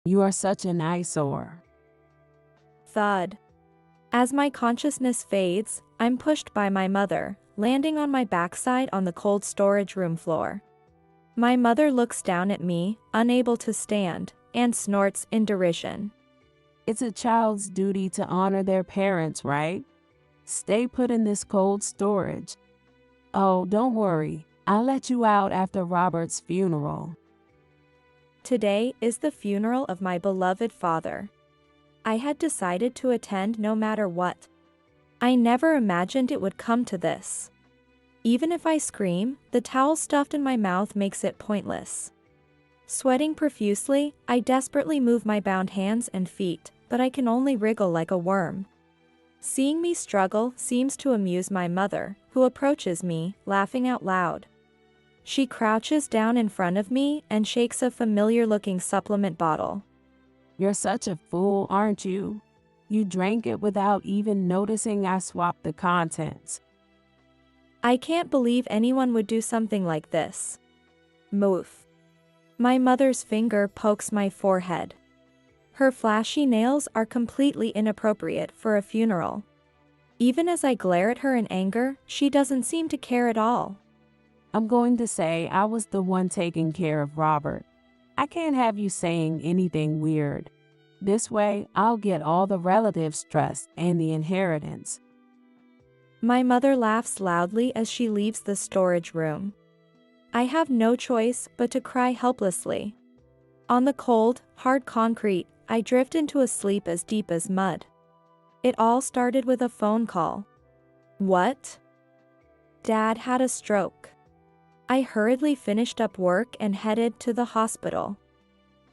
You are such an eyesore. Thud. As my consciousness fades, I'm pushed by my mother, landing on my backside on the cold storage room floor. My mother looks down at me, unable to stand, and snorts in derision. It's a child's duty to honor their parents, right? Stay put in this cold storage. Oh, don't worry. I'll let you out after Robert's funeral. Today is the funeral of my beloved father. I had decided to attend no matter what. I never imagined it would come to this. Even if I scream, the towel stuffed in my mouth makes it pointless. Sweating profusely, I desperately move my bound hands and feet, but I can only wriggle like a worm. Seeing me struggle seems to amuse my mother, who approaches me, laughing out loud. She crouches down in front of me and shakes a familiar-looking supplement bottle. You're such a fool, aren't you? You drank it without even noticing I swapped the contents. I can't believe anyone would do something like this. Moof. My mother's finger pokes my forehead. Her flashy nails are completely inappropriate for a funeral. Even as I glare at her in anger, she doesn't seem to care at all. I'm going to say I was the one taking care of Robert. I can't have you saying anything weird. This way, I'll get all the relatives' trust and the inheritance. My mother laughs loudly as she leaves the storage room. I have no choice but to cry helplessly. On the cold, hard concrete, I drift into a sleep as deep as mud. It all started with a phone call. What? Dad had a stroke. I hurriedly finished up work and headed to the hospital.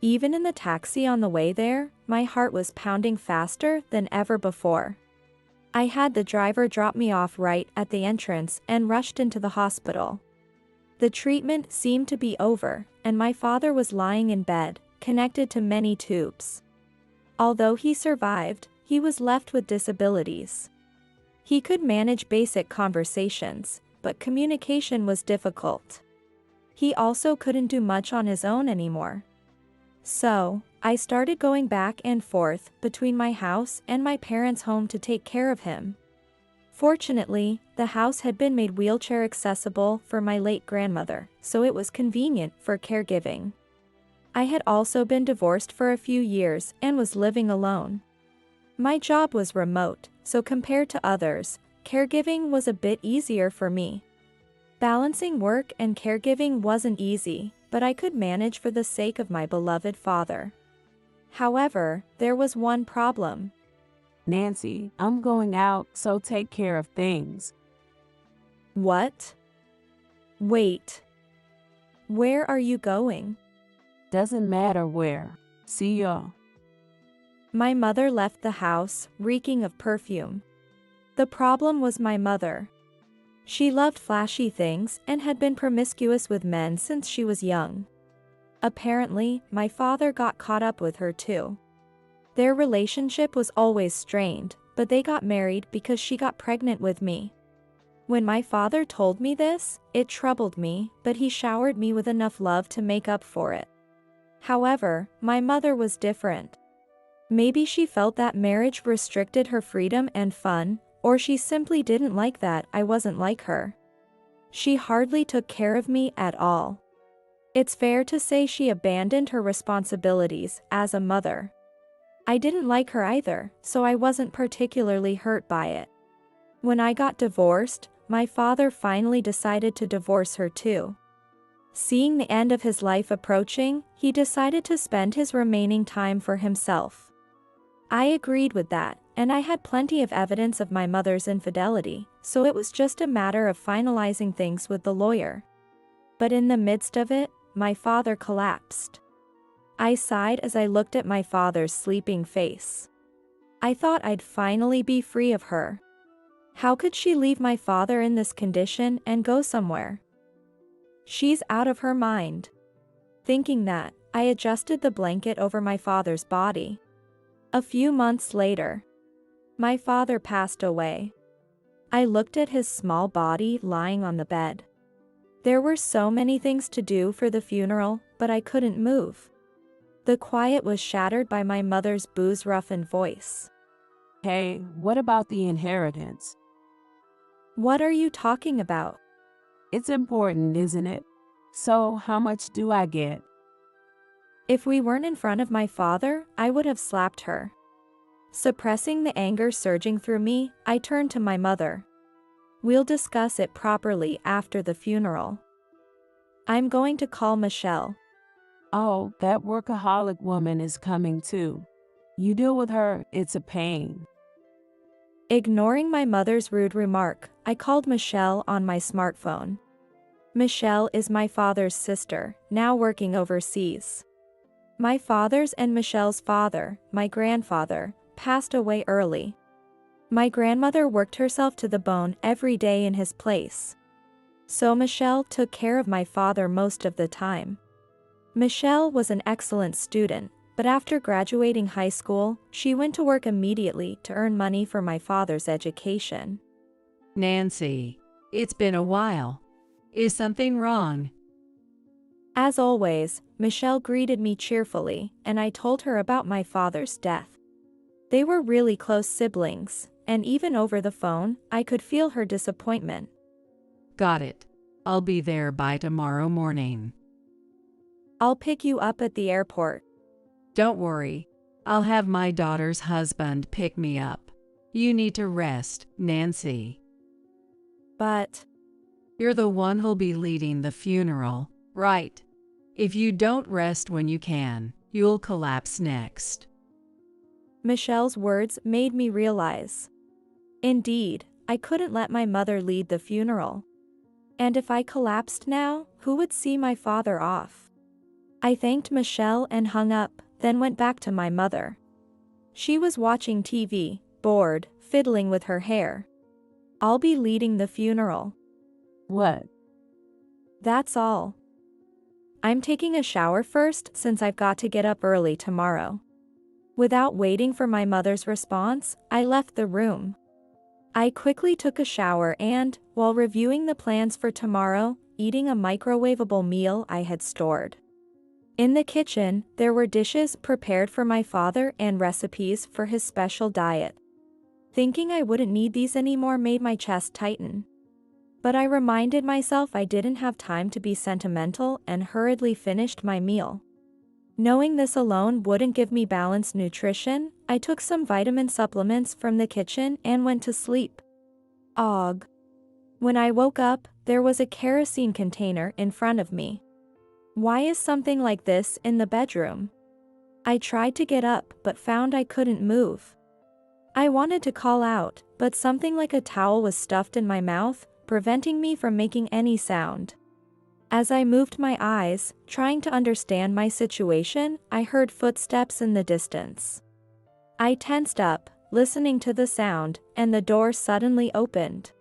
Even in the taxi on the way there, my heart was pounding faster than ever before. I had the driver drop me off right at the entrance and rushed into the hospital. The treatment seemed to be over, and my father was lying in bed, connected to many tubes. Although he survived, he was left with disabilities. He could manage basic conversations, but communication was difficult. He also couldn't do much on his own anymore. So, I started going back and forth between my house and my parents' home to take care of him. Fortunately, the house had been made wheelchair accessible for my late grandmother, so it was convenient for caregiving. I had also been divorced for a few years and was living alone. My job was remote, so compared to others, caregiving was a bit easier for me. Balancing work and caregiving wasn't easy, but I could manage for the sake of my beloved father. However, there was one problem. Nancy, I'm going out, so take care of things. What? Wait. Where are you going? Doesn't matter where. See ya. My mother left the house, reeking of perfume. The problem was my mother. She loved flashy things and had been promiscuous with men since she was young. Apparently, my father got caught up with her too. Their relationship was always strained, but they got married because she got pregnant with me. When my father told me this, it troubled me, but he showered me with enough love to make up for it. However, my mother was different. Maybe she felt that marriage restricted her freedom and fun, or she simply didn't like that I wasn't like her. She hardly took care of me at all. It's fair to say she abandoned her responsibilities as a mother. I didn't like her either, so I wasn't particularly hurt by it. When I got divorced, my father finally decided to divorce her too. Seeing the end of his life approaching, he decided to spend his remaining time for himself. I agreed with that, and I had plenty of evidence of my mother's infidelity, so it was just a matter of finalizing things with the lawyer. But in the midst of it, my father collapsed. I sighed as I looked at my father's sleeping face. I thought I'd finally be free of her. How could she leave my father in this condition and go somewhere? She's out of her mind. Thinking that, I adjusted the blanket over my father's body. A few months later, my father passed away. I looked at his small body lying on the bed. There were so many things to do for the funeral, but I couldn't move. The quiet was shattered by my mother's booze-roughened voice. Hey, what about the inheritance? What are you talking about? It's important, isn't it? So, how much do I get? If we weren't in front of my father, I would have slapped her. Suppressing the anger surging through me, I turned to my mother. We'll discuss it properly after the funeral. I'm going to call Michelle. Oh, that workaholic woman is coming too. You deal with her, it's a pain. Ignoring my mother's rude remark, I called Michelle on my smartphone. Michelle is my father's sister, now working overseas. My father's and Michelle's father, my grandfather, passed away early. My grandmother worked herself to the bone every day in his place. So Michelle took care of my father most of the time. Michelle was an excellent student, but after graduating high school, she went to work immediately to earn money for my father's education. Nancy, it's been a while. Is something wrong? As always, Michelle greeted me cheerfully, and I told her about my father's death. They were really close siblings, and even over the phone, I could feel her disappointment. Got it. I'll be there by tomorrow morning. I'll pick you up at the airport. Don't worry. I'll have my daughter's husband pick me up. You need to rest, Nancy. But You're the one who'll be leading the funeral, right? If you don't rest when you can, you'll collapse next. Michelle's words made me realize. Indeed, I couldn't let my mother lead the funeral. And if I collapsed now, who would see my father off? I thanked Michelle and hung up, then went back to my mother. She was watching TV, bored, fiddling with her hair. I'll be leading the funeral. What? That's all. I'm taking a shower first since I've got to get up early tomorrow. Without waiting for my mother's response, I left the room. I quickly took a shower and, while reviewing the plans for tomorrow, eating a microwavable meal I had stored. In the kitchen, there were dishes prepared for my father and recipes for his special diet. Thinking I wouldn't need these anymore made my chest tighten. But I reminded myself I didn't have time to be sentimental and hurriedly finished my meal. Knowing this alone wouldn't give me balanced nutrition, I took some vitamin supplements from the kitchen and went to sleep. Og. When I woke up, there was a kerosene container in front of me. Why is something like this in the bedroom? I tried to get up but found I couldn't move. I wanted to call out, but something like a towel was stuffed in my mouth, preventing me from making any sound. As I moved my eyes, trying to understand my situation, I heard footsteps in the distance. I tensed up, listening to the sound, and the door suddenly opened.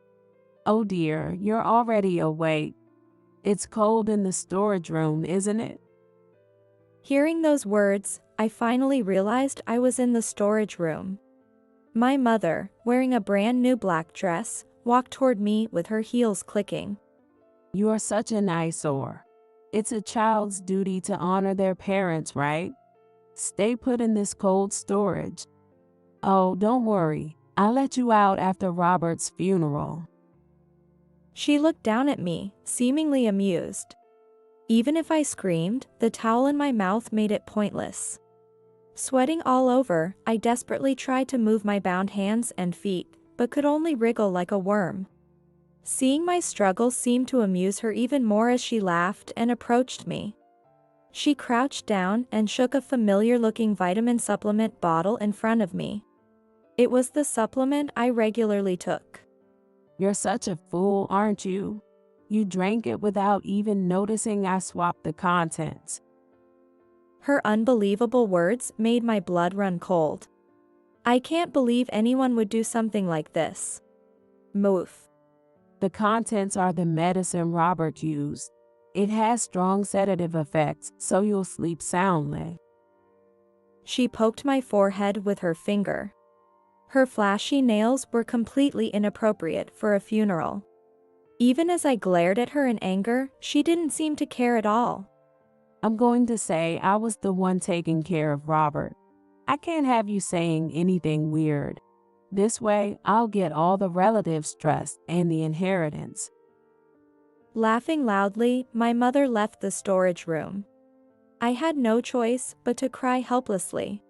Oh dear, you're already awake. It's cold in the storage room, isn't it? Hearing those words, I finally realized I was in the storage room. My mother, wearing a brand new black dress, walked toward me with her heels clicking. You are such an eyesore. It's a child's duty to honor their parents, right? Stay put in this cold storage. Oh, don't worry. I'll let you out after Robert's funeral. She looked down at me, seemingly amused. Even if I screamed, the towel in my mouth made it pointless. Sweating all over, I desperately tried to move my bound hands and feet, but could only wriggle like a worm. Seeing my struggle seemed to amuse her even more as she laughed and approached me. She crouched down and shook a familiar-looking vitamin supplement bottle in front of me. It was the supplement I regularly took. You're such a fool, aren't you? You drank it without even noticing I swapped the contents. Her unbelievable words made my blood run cold. I can't believe anyone would do something like this. Moof. The contents are the medicine Robert used. It has strong sedative effects, so you'll sleep soundly. She poked my forehead with her finger. Her flashy nails were completely inappropriate for a funeral. Even as I glared at her in anger, she didn't seem to care at all. I'm going to say I was the one taking care of Robert. I can't have you saying anything weird. This way, I'll get all the relatives stressed and the inheritance. Laughing loudly, my mother left the storage room. I had no choice but to cry helplessly.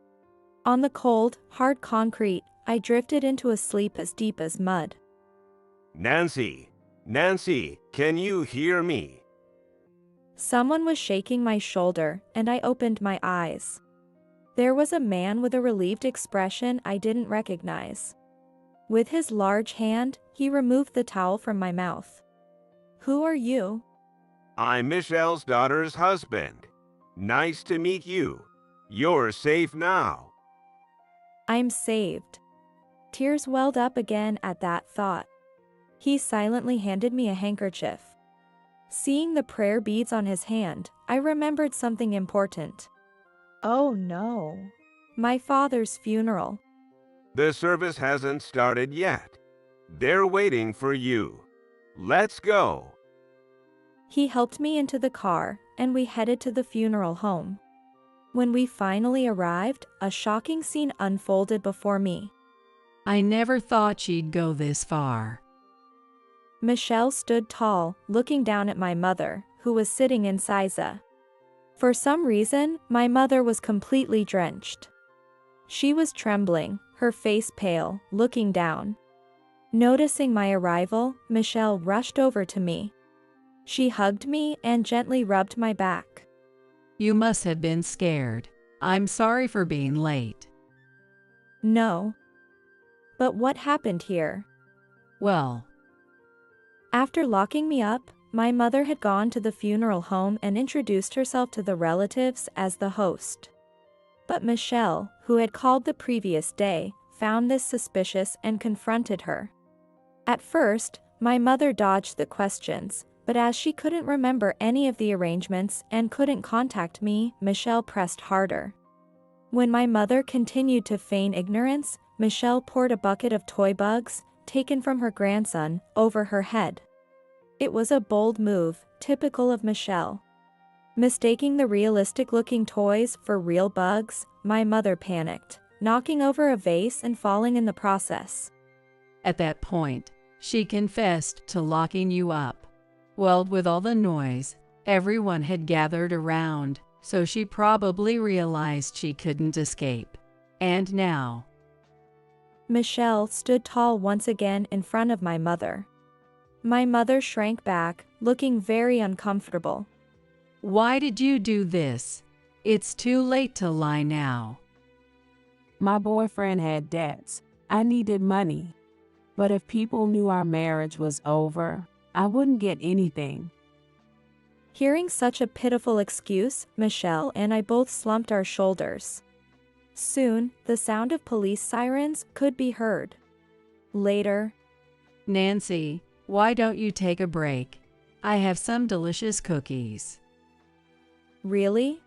On the cold, hard concrete, I drifted into a sleep as deep as mud. Nancy, Nancy, can you hear me? Someone was shaking my shoulder, and I opened my eyes. There was a man with a relieved expression I didn't recognize. With his large hand, he removed the towel from my mouth. "Who are you?" I'm Michelle's daughter's husband. Nice to meet you. You're safe now. "I'm saved." Tears welled up again at that thought. He silently handed me a handkerchief. Seeing the prayer beads on his hand, I remembered something important. Oh no. My father's funeral. The service hasn't started yet. They're waiting for you. Let's go. He helped me into the car, and we headed to the funeral home. When we finally arrived, a shocking scene unfolded before me. I never thought she'd go this far. Michelle stood tall, looking down at my mother, who was sitting in Siza. For some reason, my mother was completely drenched. She was trembling, her face pale, looking down. Noticing my arrival, Michelle rushed over to me. She hugged me and gently rubbed my back. You must have been scared. I'm sorry for being late. No. But what happened here? Well, After locking me up, my mother had gone to the funeral home and introduced herself to the relatives as the host. But Michelle, who had called the previous day, found this suspicious and confronted her. At first, my mother dodged the questions, but as she couldn't remember any of the arrangements and couldn't contact me, Michelle pressed harder. When my mother continued to feign ignorance, Michelle poured a bucket of toy bugs, taken from her grandson, over her head. It was a bold move, typical of Michelle. Mistaking the realistic-looking toys for real bugs, my mother panicked, knocking over a vase and falling in the process. at that point, she confessed to locking you up. Well, with all the noise, everyone had gathered around, so she probably realized she couldn't escape. And now, Michelle stood tall once again in front of my mother. My mother shrank back, looking very uncomfortable. why did you do this? It's too late to lie now. My boyfriend had debts. I needed money. But if people knew our marriage was over, I wouldn't get anything. Hearing such a pitiful excuse, Michelle and I both slumped our shoulders. Soon, the sound of police sirens could be heard. Later, Nancy, why don't you take a break? I have some delicious cookies. really?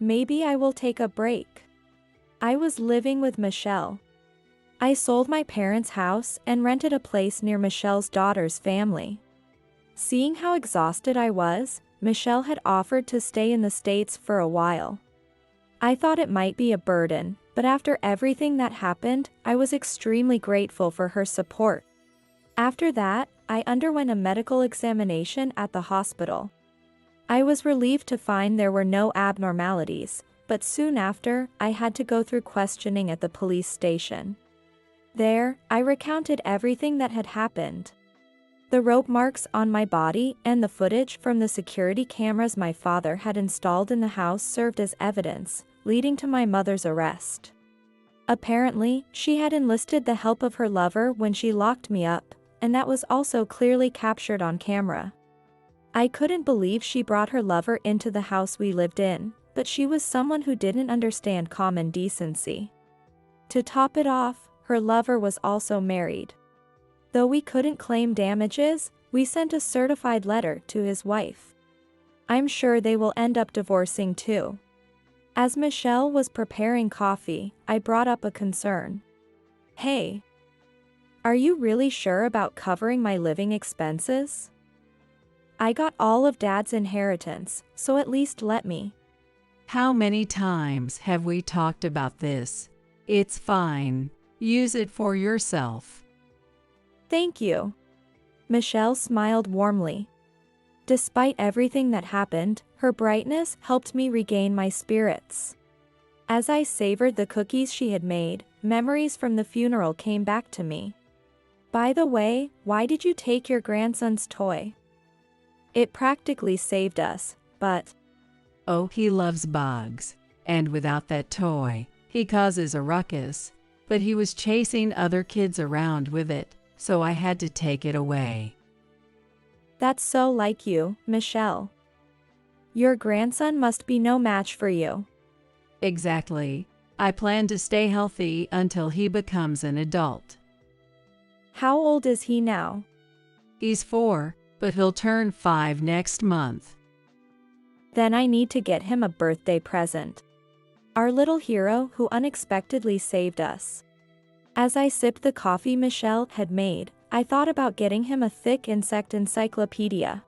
Maybe I will take a break. I was living with Michelle. I sold my parents' house and rented a place near Michelle's daughter's family. Seeing how exhausted I was, Michelle had offered to stay in the States for a while. I thought it might be a burden, but after everything that happened, I was extremely grateful for her support. After that, I underwent a medical examination at the hospital. I was relieved to find there were no abnormalities, but soon after, I had to go through questioning at the police station. There, I recounted everything that had happened. The rope marks on my body and the footage from the security cameras my father had installed in the house served as evidence, leading to my mother's arrest. Apparently, she had enlisted the help of her lover when she locked me up, and that was also clearly captured on camera. I couldn't believe she brought her lover into the house we lived in, but she was someone who didn't understand common decency. To top it off, her lover was also married. Though we couldn't claim damages, we sent a certified letter to his wife. I'm sure they will end up divorcing too. As Michelle was preparing coffee, I brought up a concern. Hey, are you really sure about covering my living expenses? I got all of Dad's inheritance, so at least let me. How many times have we talked about this? It's fine. Use it for yourself. Thank you. Michelle smiled warmly. Despite everything that happened, her brightness helped me regain my spirits. As I savored the cookies she had made, memories from the funeral came back to me. By the way, why did you take your grandson's toy? It practically saved us, but... Oh, he loves bugs. And without that toy, he causes a ruckus. But he was chasing other kids around with it, so I had to take it away. That's so like you, Michelle. Your grandson must be no match for you. Exactly. I plan to stay healthy until he becomes an adult. How old is he now? He's 4, but he'll turn 5 next month. Then I need to get him a birthday present. Our little hero who unexpectedly saved us. As I sipped the coffee Michelle had made, I thought about getting him a thick insect encyclopedia.